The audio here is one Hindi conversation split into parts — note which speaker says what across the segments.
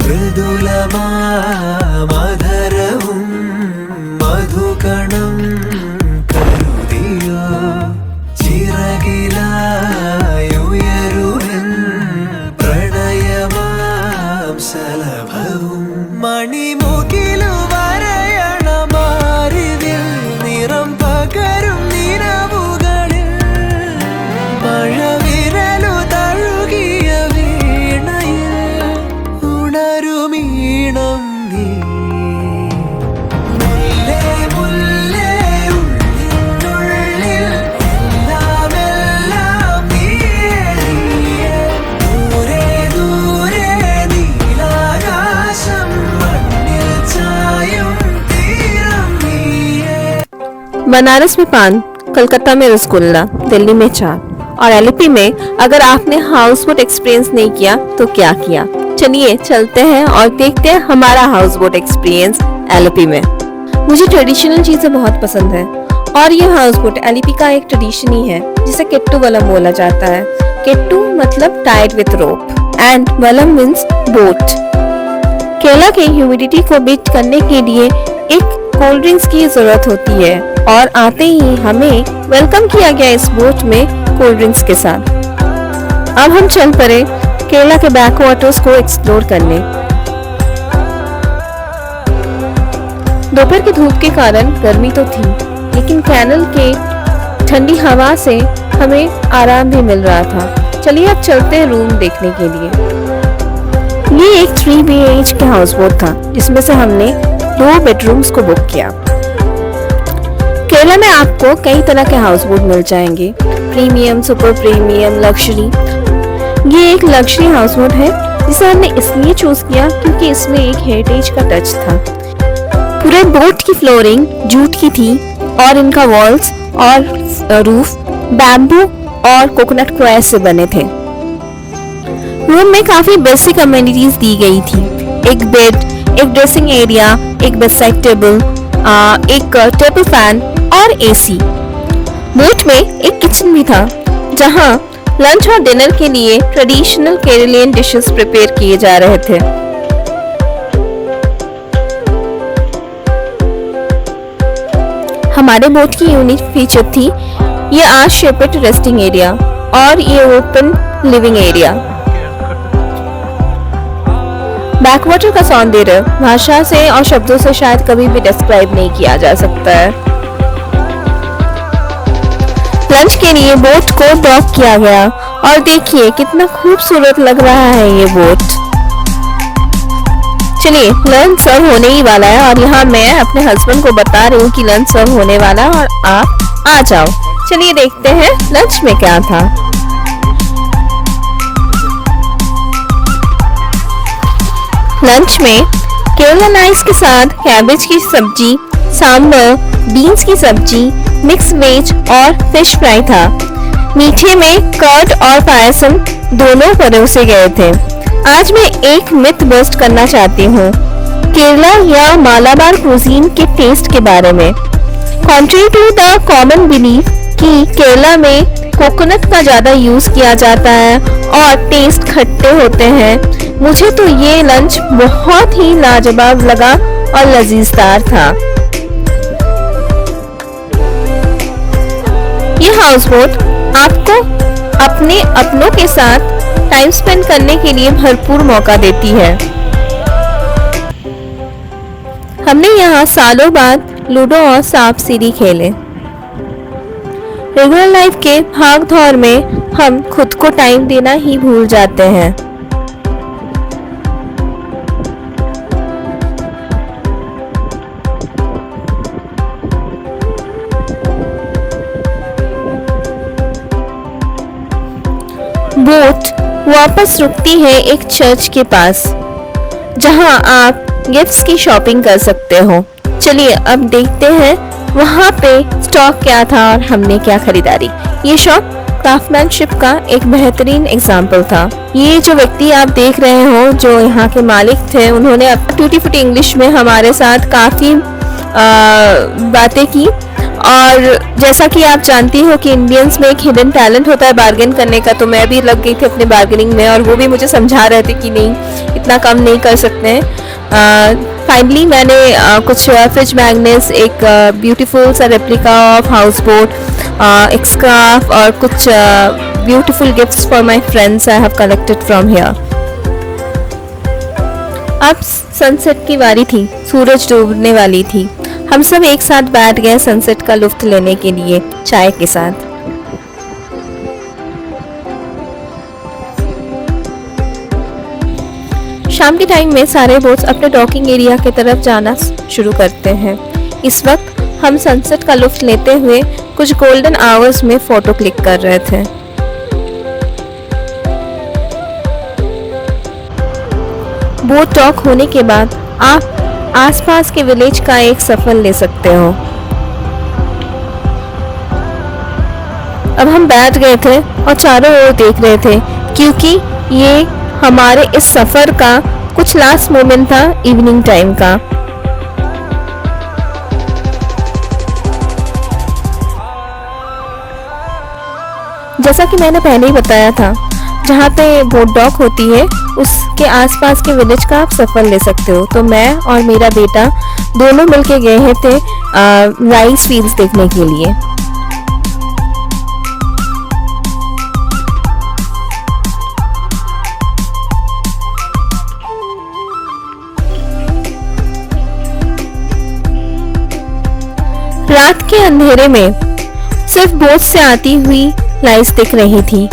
Speaker 1: മൃദുലമാ മധുരവും മധുകണം കരുതിയോ ചിറകിലായുയരുവൻ പ്രണയമാം സലഭവും മണിമുകിലു വരയണമാരിതിൽ നിറം പകരും നിലവുകളിൽ മഴവിരലു തഴുകിയ വീണയിൽ ഉണരുമീണം നീ മുല്ലേ മുല്ലേ ഉള്ളിനുള്ളിൽ എല്ലാമെല്ലാം നീയേ നീയേ ദൂരെ ദൂരെ നീലാകാശം മണ്ണിൽ ചായും തീരം നീയേ.
Speaker 2: बनारस में पान, कलकत्ता में रसगुल्ला, दिल्ली में चाय और एलपी में अगर आपने हाउस बोट एक्सपीरियंस नहीं किया तो क्या किया। चलिए चलते हैं और देखते हैं हमारा हाउस बोट एक्सपीरियंस एलपी में। मुझे ट्रेडिशनल चीजें बहुत पसंद है और ये हाउस बोट एलपी का एक ट्रेडिशन ही है जिसे किट्टू वलम बोला जाता है। किट्टू मतलब tied with rope and vallam means boat. Kerala के ह्यूमिडिटी को बीट करने के लिए एक कोल्ड ड्रिंक्स की जरूरत होती है और आते ही हमें वेलकम किया गया इस बोट में कोल्ड ड्रिंक्स के साथ। अब हम चल पड़े केरला के बैक वाटर्स को एक्सप्लोर करने। दोपहर की धूप के कारण गर्मी तो थी लेकिन कैनल के ठंडी हवा से हमें आराम भी मिल रहा था। चलिए अब चलते हैं रूम देखने के लिए। ये एक 3 BH हाउस बोट था जिसमें से हमने 2 बेडरूम्स को बुक किया। केरला में आपको कई तरह के हाउस बोट मिल जाएंगे, प्रीमियम, सुपर प्रीमियम, लग्जरी। ये एक लग्जरी हाउस बोट है जिसे हमने इसलिए चूज किया क्योंकि इसमें एक हेरिटेज का टच था। पूरे बोट की फ्लोरिंग जूट की थी और इनका वॉल्स और रूफ बैम्बू और कोकोनट क्रॉस से बने थे। रूम में काफी बेसिक अमेनिटीज दी गई थी, एक बेड, एक ड्रेसिंग एरिया, एक बेडसाइड टेबल, एक टेबल फैन और एसी। बोट में एक किचन भी था जहां लंच और डिनर के लिए ट्रेडिशनल केरलियन डिशेस प्रिपेयर किए जा रहे थे। हमारे बोट की यूनिक फीचर थी ये आर्च शेप्ड रेस्टिंग एरिया और ये ओपन लिविंग एरिया। बैकवाटर का सौंदर्य भाषा से और शब्दों से शायद कभी भी डिस्क्राइब नहीं किया जा सकता है। लंच के लिए बोट को डॉक किया गया और देखिए कितना खूबसूरत लग रहा है ये बोट। चलिए लंच सर्व होने ही वाला है और यहाँ मैं अपने हस्बैंड को बता रही हूँ कि लंच सर्व होने वाला है और आप आ जाओ। चलिए देखते हैं लंच में क्या था। लंच में केरला राइस के साथ कैबेज की सब्जी, सांबर, बीन्स की सब्जी, मिक्स वेज और फिश फ्राई था। मीठे में कर्ड और पायसम दोनों परोसे गए थे। आज मैं एक मिथ बस्ट करना चाहती हूँ केरला या मालाबार कुजीन के टेस्ट के बारे में। Contrary to the common belief कि केरला में कोकोनट का ज्यादा यूज किया जाता है और टेस्ट खट्टे होते हैं, मुझे तो ये लंच बहुत ही लाजवाब लगा और लजीजदार था। ये हाउस बोट आपको अपने अपनों के साथ टाइम स्पेंड करने के लिए भरपूर मौका देती है। हमने यहाँ सालों बाद लूडो और सांप सीढ़ी खेले। रेगुलर लाइफ के भाग दौड़ में हम खुद को टाइम देना ही भूल जाते हैं। बोट वापस रुकती है एक चर्च के पास जहां आप गिफ्ट्स की शॉपिंग कर सकते हो। चलिए अब देखते हैं वहां पे स्टॉक क्या था और हमने क्या खरीदारी। ये शॉप क्राफ्टमैनशिप का एक बेहतरीन एग्जाम्पल था। ये जो व्यक्ति आप देख रहे हो जो यहाँ के मालिक थे, उन्होंने टूटी फूटी इंग्लिश में हमारे साथ काफी बातें की और जैसा कि आप जानती हो कि इंडियंस में एक हिडन टैलेंट होता है बार्गेन करने का, तो मैं भी लग गई थी अपने बार्गेनिंग में और वो भी मुझे समझा रहे थे कि नहीं इतना कम नहीं कर सकते हैं। फाइनली मैंने कुछ फ्रिज मैग्नेट्स, एक ब्यूटीफुल सा रेप्लिका ऑफ हाउस बोट, एक स्कार्फ और कुछ beautiful gifts for my friends I have collected from here. अब सनसेट की बारी थी, सूरज डूबने वाली थी। हम सब एक साथ बैठ गए सनसेट का लुत्फ लेने के लिए चाय के साथ। शाम के टाइम में सारे बोट्स अपने डॉकिंग एरिया की तरफ जाना शुरू करते हैं। इस वक्त हम सनसेट का लुत्फ लेते हुए कुछ गोल्डन आवर्स में फोटो क्लिक कर रहे थे। बोट डॉक होने के बाद आप आसपास के विलेज का एक सफर ले सकते हो। अब हम बैठ गए थे और चारों ओर देख रहे थे क्योंकि ये हमारे इस सफर का कुछ लास्ट मोमेंट था इवनिंग टाइम का। जैसा कि मैंने पहले ही बताया था, जहाँ पे बोट डॉक होती है उसके आसपास के विलेज का आप सफर ले सकते हो। तो मैं और मेरा बेटा दोनों मिलके गए थे राइस फील्ड्स देखने के लिए। रात के अंधेरे में सिर्फ बोट से आती हुई लाइट्स दिख रही थी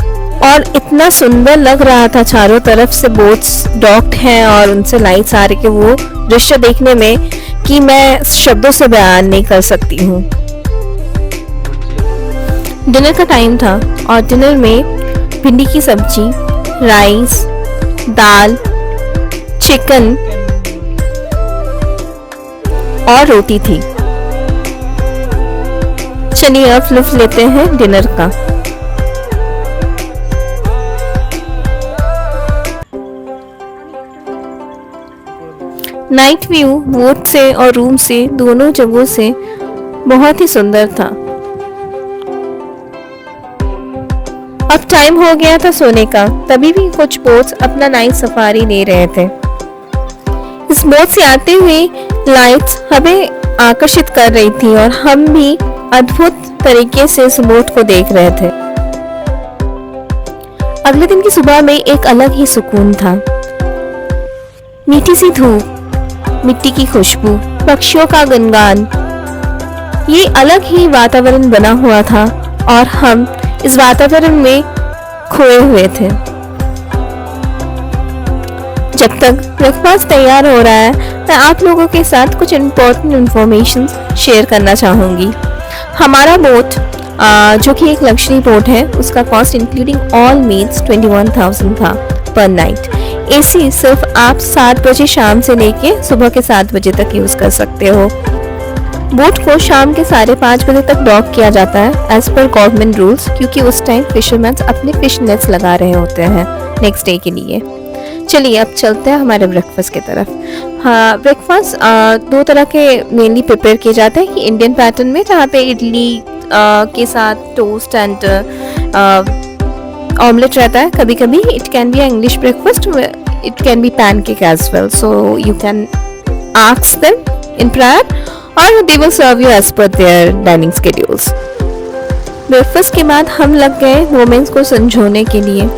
Speaker 2: और इतना सुंदर लग रहा था चारों तरफ से बोट्स डॉक्ड हैं और उनसे लाइट्स आ रही के वो दृश्य देखने में कि मैं शब्दों से बयान नहीं कर सकती हूँ। डिनर का टाइम था और डिनर में भिंडी की सब्जी, राइस, दाल, चिकन और रोटी थी। चलिए अब लुत्फ लेते हैं डिनर का। नाइट व्यू बोट से और रूम से दोनों जगहों से बहुत ही सुंदर था। अब टाइम हो गया था सोने का, तभी भी कुछ बोट्स अपना नाइट सफारी ले रहे थे। इस बोट से आती हुई लाइट्स हमें आकर्षित कर रही थी और हम भी अद्भुत तरीके से इस बोट को देख रहे थे। अगले दिन की सुबह में एक अलग ही सुकून था। मीठी सी धूप, मिट्टी की खुशबू, पक्षियों का गुनगान, ये अलग ही वातावरण बना हुआ था और हम इस वातावरण में खोए हुए थे। जब तक ब्रेकफास्ट तैयार हो रहा है, मैं आप लोगों के साथ कुछ इम्पोर्टेंट इंफॉर्मेशन शेयर करना चाहूंगी। हमारा बोट जो कि एक लग्जरी बोट है, उसका कॉस्ट इंक्लूडिंग ऑल मील्स 21,000 था पर नाइट। एसी सिर्फ आप 7 बजे शाम से लेके सुबह के 7 बजे तक यूज कर सकते हो। बोट को शाम के 5:30 बजे तक डॉक किया जाता है एज पर गवर्नमेंट रूल्स, क्योंकि उस टाइम फिशरमैन अपने फिश नेट्स लगा रहे होते हैं नेक्स्ट डे के लिए। चलिए अब चलते हैं हमारे ब्रेकफास्ट की तरफ। हाँ, ब्रेकफास्ट 2 तरह के मेनली प्रिपेयर किए जाते हैं कि इंडियन पैटर्न में, जहाँ पे इडली के साथ टोस्ट एंड ऑमलेट रहता है। कभी कभी it can be English breakfast, it can be pancake as well, so you can ask them in prior और they will serve you as per their dining schedules. Breakfast के बाद हम लग गए मोमेंट्स को संजोने के लिए।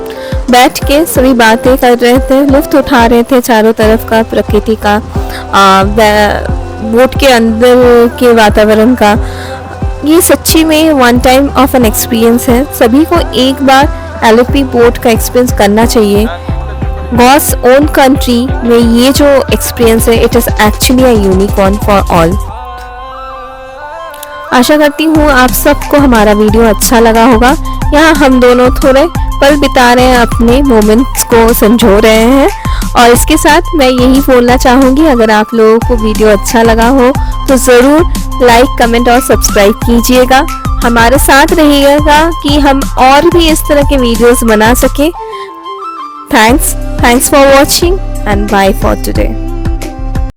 Speaker 2: बैठ के सभी बातें कर रहे थे, लुत्फ उठा रहे थे चारों तरफ का, प्रकृति का, बोट के अंदर के वातावरण का। ये सच्ची में one time of an experience है। सभी को एक बार एलएफपी बोट का एक्सपीरियंस करना चाहिए। गॉड्स ओन कंट्री में ये जो एक्सपीरियंस है, it is actually a unique one for all. आशा करती हूँ आप सबको हमारा वीडियो अच्छा लगा होगा। यहाँ हम दोनों थोड़े पल बिता रहे हैं, अपने मोमेंट्स को संजो रहे हैं। और इसके साथ मैं यही बोलना चाहूँगी, अगर आप लोगों को वीडियो अच्छा लगा हो तो ज़रूर लाइक, कमेंट और सब्सक्राइब कीजिएगा। हमारे साथ रहिएगा कि हम और भी इस तरह के वीडियोस बना सकें। Thanks for watching and bye for today.